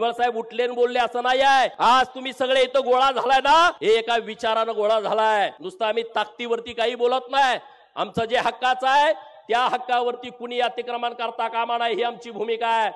भुजबळ साहेब उठले आणि बोलले असं नाही आहे। आज तुम्ही सगळे इथं गोळा झालाय ना, हे एका विचारानं गोळा झालाय। नुसतं आम्ही ताकदीवरती काही बोलत नाही। आमचं जे हक्काचं आहे त्या हक्कावरती कुणी अतिक्रमण करता कामा नये ही आमची भूमिका आहे।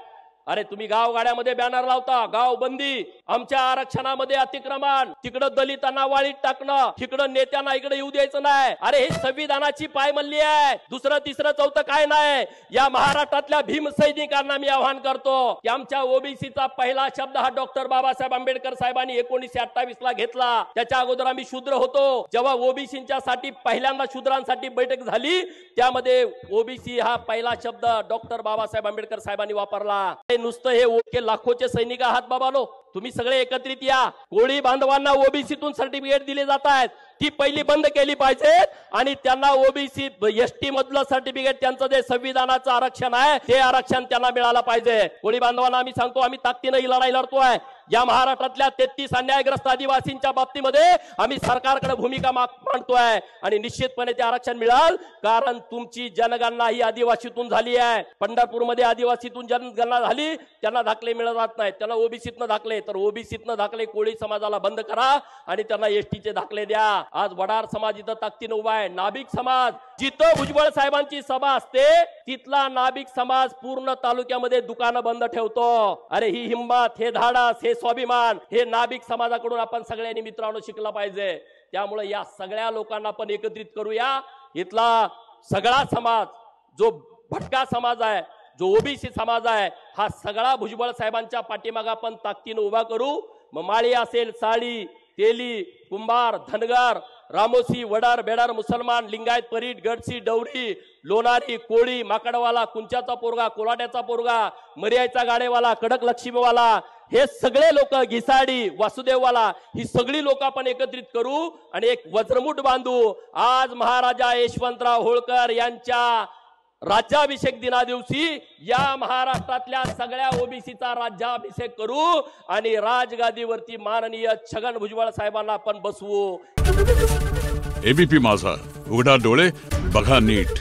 अरे तुम्ही गावगाड्यामध्ये बॅनर लावता, गाव बंदी, आमच्या आरक्षणामध्ये अतिक्रमण, तिकडं दलितांना वाळीत टाकणं, तिकडं नेत्यांना इकडे येऊ द्यायचं नाही। अरे हे संविधानाची पायमल्ली आहे। दुसरं तिसरं चौथं काय नाही। या महाराष्ट्रातल्या भीम सैनिकांना मी आवाहन करतो की आमच्या ओबीसीचा पहिला शब्द हा डॉक्टर बाबासाहेब आंबेडकर साहेबांनी 1928 ला घेतला। त्याच्या अगोदर आम्ही शूद्र होतो। जेव्हा ओबीसीच्या साठी पहिल्यांदा शूद्रांसाठी बैठक झाली त्यामध्ये ओबीसी हा पहिला शब्द डॉक्टर बाबासाहेब आंबेडकर साहेबांनी वापरला। नुसतं हे लाखोचे सैनिक आहात बाबानो, तुम्ही सगळे एकत्रित या। कोळी बांधवांना ओबीसीतून सर्टिफिकेट दिले जात आहेत, ती पहिली बंद केली पाहिजेत आणि त्यांना ओबीसी एसटी मधलं सर्टिफिकेट, त्यांचं जे संविधानाचं आरक्षण आहे ते आरक्षण त्यांना मिळालं पाहिजे। कोळी बांधवांना आम्ही सांगतो, आम्ही ताकदीने ही लढाई लढतोय। या महाराष्ट्रातल्या 33 अन्यायग्रस्त आदिवासींच्या बाबतीमध्ये आम्ही सरकारकडे भूमिका मांडतोय आणि निश्चितपणे ते आरक्षण मिळाल, कारण तुमची जनगणना ही आदिवासीतून झाली आहे। पंढरपूरमध्ये आदिवासीतून जनगणना झाली, त्यांना दाखले मिळत नाहीत, त्यांना ओबीसीतनं दाखले, तर ओबीसीतनं दाखले कोळी समाजाला बंद करा आणि त्यांना एसटीचे दाखले द्या। आज वडार समाज इथं ताकदीने उभा आहे। नाभिक समाज, जिथं भुजबळ साहेबांची सभा असते तिथला नाभिक समाज पूर्ण तालुक्यामध्ये दुकानं बंद ठेवतो। अरे ही हिंमत, हे धाडस, हे स्वाभिमान, हे नाभिक समाजाकडून आपण सगळ्यांनी मित्रांनो शिकला पाहिजे। त्यामुळे या सगळ्या लोकांना आपण एकत्रित करूया। इथला सगळा समाज, जो भटका समाज आहे, जो ओबीसी समाज आहे, हा सगळा भुजबळ साहेबांच्या पाठीमागे आपण ताकदीने उभा करू। मग माळी असेल, साळी, तेली, कुंभार, धनगर, रामोसी, वडार, बेडार, मुसलमान, लिंगायत, परीट, गडसी, डवरी, लोणारी, कोळी, माकडवाला, कुंच्याचा पोरगा, कोलाट्याचा पोरगा, मर्यायचा गाडेवाला, कडक लक्ष्मीवाला, हे सगळे लोक, घिसाडी, वासुदेववाला, ही सगळी लोक आपण एकत्रित करू आणि एक वज्रमुठ बांधू। आज महाराजा यशवंतराव होळकर यांच्या राज्याभिषेक दिना दिवशी या महाराष्ट्रातल्या सगळ्या ओबीसीचा राज्याभिषेक करू आणि राजगादीवरती माननीय छगन भुजबळ साहेबांना आपण बसवू। एबीपी माझा, उघडा डोळे बघा नीट।